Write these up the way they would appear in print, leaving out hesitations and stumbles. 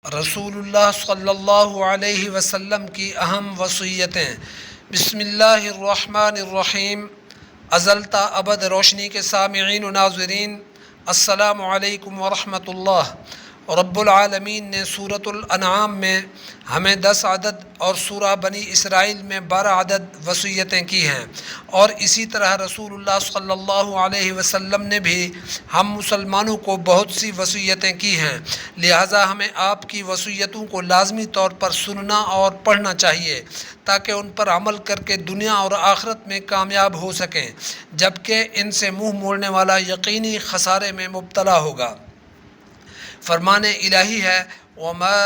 رسول اللہ صلی اللہ علیہ وسلم کی اہم وصیتیں۔ بسم اللہ الرحمن الرحیم۔ ازل تا ابد روشنی کے سامعین و ناظرین، السلام علیکم ورحمۃ اللہ۔ رب العالمین نے سورۃ الانعام میں ہمیں 10 عدد اور سورہ بنی اسرائیل میں 12 عدد وصیتیں کی ہیں، اور اسی طرح رسول اللہ صلی اللہ علیہ وسلم نے بھی ہم مسلمانوں کو بہت سی وصیتیں کی ہیں، لہٰذا ہمیں آپ کی وصیتوں کو لازمی طور پر سننا اور پڑھنا چاہیے تاکہ ان پر عمل کر کے دنیا اور آخرت میں کامیاب ہو سکیں، جبکہ ان سے منہ موڑنے والا یقینی خسارے میں مبتلا ہوگا۔ فرمان الہی ہے، وَمَا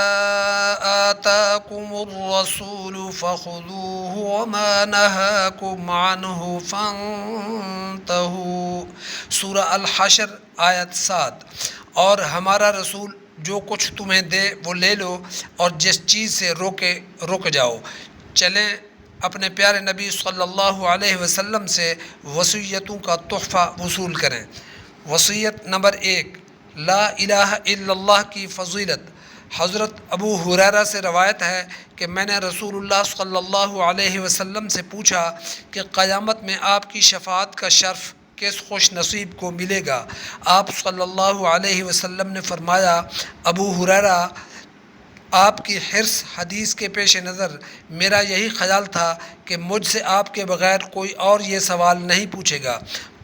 آتَاكُمُ الرَّسُولُ فَخُذُوهُ وَمَا نَهَاكُمْ عَنْهُ فَانْتَهُوا۔ سورہ الحشر آیت 7۔ اور ہمارا رسول جو کچھ تمہیں دے وہ لے لو، اور جس چیز سے روکے رک جاؤ۔ چلیں اپنے پیارے نبی صلی اللہ علیہ وسلم سے وصیتوں کا تحفہ وصول کریں۔ وصیت نمبر 1، لا الہ الا اللہ کی فضیلت۔ حضرت ابو ہریرہ سے روایت ہے کہ میں نے رسول اللہ صلی اللہ علیہ وسلم سے پوچھا کہ قیامت میں آپ کی شفاعت کا شرف کس خوش نصیب کو ملے گا؟ آپ صلی اللہ علیہ وسلم نے فرمایا، ابو ہریرہ، آپ کی حرص حدیث کے پیش نظر میرا یہی خیال تھا کہ مجھ سے آپ کے بغیر کوئی اور یہ سوال نہیں پوچھے گا۔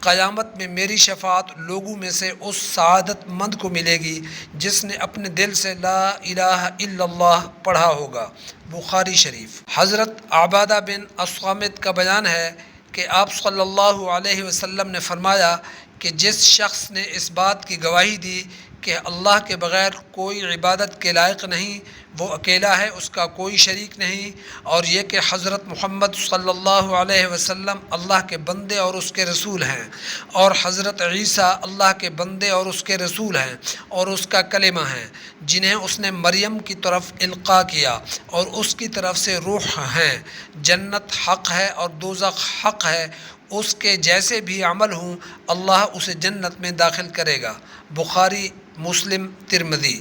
قیامت میں میری شفاعت لوگوں میں سے اس سعادت مند کو ملے گی جس نے اپنے دل سے لا الہ الا اللہ پڑھا ہوگا۔ بخاری شریف۔ حضرت عبادہ بن الصامت کا بیان ہے کہ آپ صلی اللہ علیہ وسلم نے فرمایا کہ جس شخص نے اس بات کی گواہی دی کہ اللہ کے بغیر کوئی عبادت کے لائق نہیں، وہ اکیلا ہے، اس کا کوئی شریک نہیں، اور یہ کہ حضرت محمد صلی اللہ علیہ وسلم اللہ کے بندے اور اس کے رسول ہیں، اور حضرت عیسیٰ اللہ کے بندے اور اس کے رسول ہیں اور اس کا کلمہ ہیں، جنہیں اس نے مریم کی طرف القاء کیا اور اس کی طرف سے روح ہیں، جنت حق ہے اور دوزخ حق ہے، اس کے جیسے بھی عمل ہوں اللہ اسے جنت میں داخل کرے گا۔ بخاری، مسلم، ترمذی۔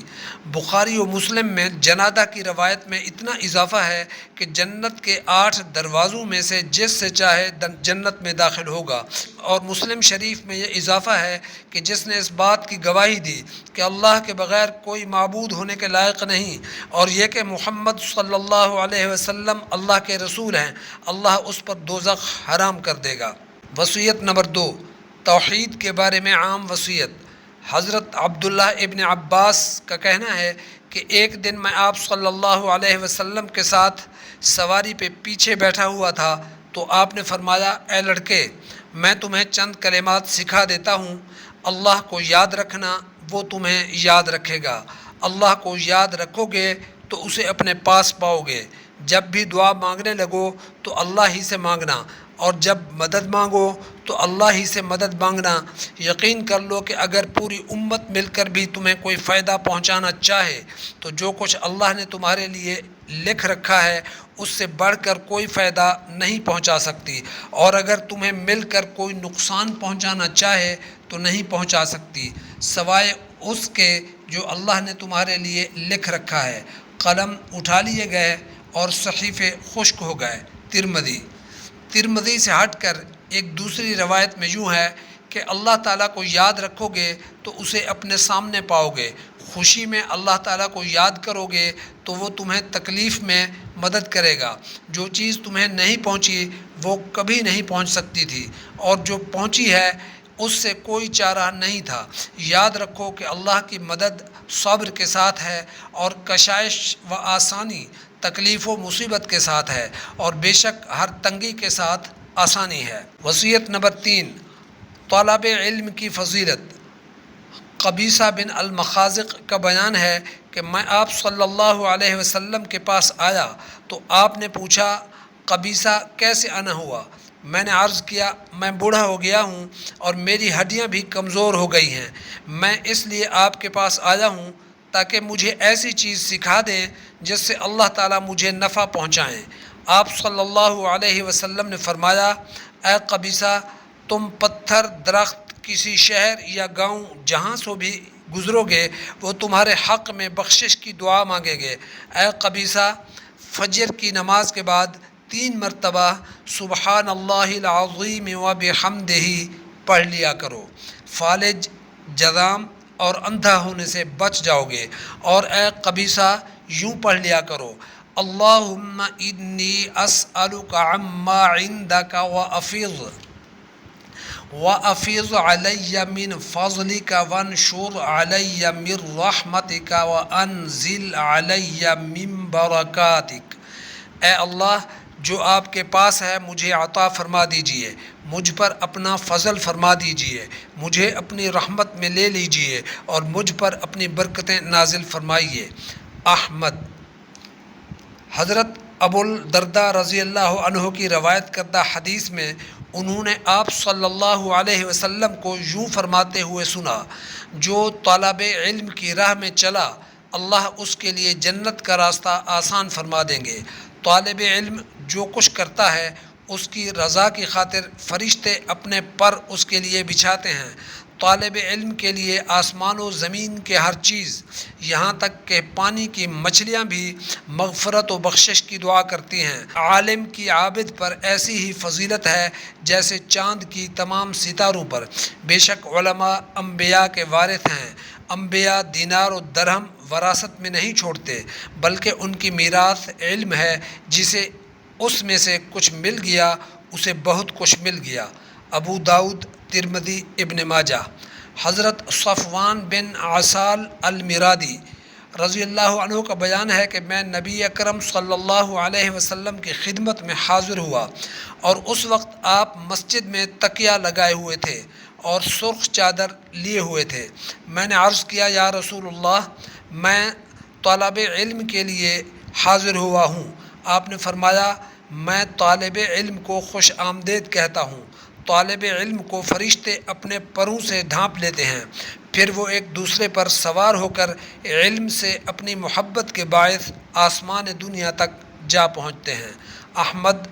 بخاری و مسلم میں جنادہ کی روایت میں اتنا اضافہ ہے کہ جنت کے 8 دروازوں میں سے جس سے چاہے جنت میں داخل ہوگا، اور مسلم شریف میں یہ اضافہ ہے کہ جس نے اس بات کی گواہی دی کہ اللہ کے بغیر کوئی معبود ہونے کے لائق نہیں، اور یہ کہ محمد صلی اللہ علیہ وسلم اللہ کے رسول ہیں، اللہ اس پر دوزخ حرام کر دے گا۔ وصیت نمبر 2، توحید کے بارے میں عام وصیت۔ حضرت عبداللہ ابن عباس کا کہنا ہے کہ ایک دن میں آپ صلی اللہ علیہ وسلم کے ساتھ سواری پہ پیچھے بیٹھا ہوا تھا تو آپ نے فرمایا، اے لڑکے، میں تمہیں چند کلمات سکھا دیتا ہوں، اللہ کو یاد رکھنا، وہ تمہیں یاد رکھے گا۔ اللہ کو یاد رکھو گے تو اسے اپنے پاس پاؤ گے۔ جب بھی دعا مانگنے لگو تو اللہ ہی سے مانگنا، اور جب مدد مانگو تو اللہ ہی سے مدد مانگنا۔ یقین کر لو کہ اگر پوری امت مل کر بھی تمہیں کوئی فائدہ پہنچانا چاہے تو جو کچھ اللہ نے تمہارے لیے لکھ رکھا ہے اس سے بڑھ کر کوئی فائدہ نہیں پہنچا سکتی، اور اگر تمہیں مل کر کوئی نقصان پہنچانا چاہے تو نہیں پہنچا سکتی سوائے اس کے جو اللہ نے تمہارے لیے لکھ رکھا ہے۔ قلم اٹھا لیے گئے اور صحیفے خشک ہو گئے۔ ترمذی سے ہٹ کر ایک دوسری روایت میں یوں ہے کہ اللہ تعالیٰ کو یاد رکھو گے تو اسے اپنے سامنے پاؤ گے۔ خوشی میں اللہ تعالیٰ کو یاد کرو گے تو وہ تمہیں تکلیف میں مدد کرے گا۔ جو چیز تمہیں نہیں پہنچی وہ کبھی نہیں پہنچ سکتی تھی، اور جو پہنچی ہے اس سے کوئی چارہ نہیں تھا۔ یاد رکھو کہ اللہ کی مدد صبر کے ساتھ ہے، اور کشائش و آسانی تکلیف و مصیبت کے ساتھ ہے، اور بے شک ہر تنگی کے ساتھ آسانی ہے۔ وصیت نمبر 3، طلب علم کی فضیلت۔ قبیصہ بن المخازق کا بیان ہے کہ میں آپ صلی اللہ علیہ وسلم کے پاس آیا تو آپ نے پوچھا، قبیصہ کیسے آنا ہوا؟ میں نے عرض کیا، میں بوڑھا ہو گیا ہوں اور میری ہڈیاں بھی کمزور ہو گئی ہیں، میں اس لیے آپ کے پاس آیا ہوں تاکہ مجھے ایسی چیز سکھا دیں جس سے اللہ تعالیٰ مجھے نفع پہنچائیں۔ آپ صلی اللہ علیہ وسلم نے فرمایا، اے قبیصہ، تم پتھر، درخت، کسی شہر یا گاؤں جہاں سو بھی گزرو گے وہ تمہارے حق میں بخشش کی دعا مانگیں گے۔ اے قبیصہ، فجر کی نماز کے بعد 3 مرتبہ سبحان اللہ العظیم و بحمدہ پڑھ لیا کرو، فالج، جذام اور اندھا ہونے سے بچ جاؤ گے۔ اور اے قبیصہ، یوں پڑھ لیا کرو، اللہم انی اسألک عما عندک وافیض علی من فضلک وانشر علی من رحمتک وانزل علی من برکاتک۔ اے اللہ، جو آپ کے پاس ہے مجھے عطا فرما دیجئے، مجھ پر اپنا فضل فرما دیجئے، مجھے اپنی رحمت میں لے لیجئے اور مجھ پر اپنی برکتیں نازل فرمائیے۔ احمد۔ حضرت ابو الدرداء رضی اللہ عنہ کی روایت کردہ حدیث میں انہوں نے آپ صلی اللہ علیہ وسلم کو یوں فرماتے ہوئے سنا، جو طالب علم کی راہ میں چلا اللہ اس کے لیے جنت کا راستہ آسان فرما دیں گے۔ طالب علم جو کچھ کرتا ہے اس کی رضا کی خاطر فرشتے اپنے پر اس کے لیے بچھاتے ہیں۔ طالب علم کے لیے آسمان و زمین کے ہر چیز، یہاں تک کہ پانی کی مچھلیاں بھی مغفرت و بخشش کی دعا کرتی ہیں۔ عالم کی عابد پر ایسی ہی فضیلت ہے جیسے چاند کی تمام ستاروں پر۔ بے شک علماء انبیاء کے وارث ہیں۔ انبیاء دینار و درہم وراثت میں نہیں چھوڑتے، بلکہ ان کی میراث علم ہے۔ جسے اس میں سے کچھ مل گیا اسے بہت کچھ مل گیا۔ ابو داؤد، ترمذی، ابن ماجہ۔ حضرت صفوان بن عسال المرادی رضی اللہ عنہ کا بیان ہے کہ میں نبی اکرم صلی اللہ علیہ وسلم کی خدمت میں حاضر ہوا اور اس وقت آپ مسجد میں تکیہ لگائے ہوئے تھے اور سرخ چادر لیے ہوئے تھے۔ میں نے عرض کیا، یا رسول اللہ، میں طالب علم کے لیے حاضر ہوا ہوں۔ آپ نے فرمایا، میں طالب علم کو خوش آمدید کہتا ہوں۔ طالب علم کو فرشتے اپنے پروں سے ڈھانپ لیتے ہیں، پھر وہ ایک دوسرے پر سوار ہو کر علم سے اپنی محبت کے باعث آسمان دنیا تک جا پہنچتے ہیں۔ احمد۔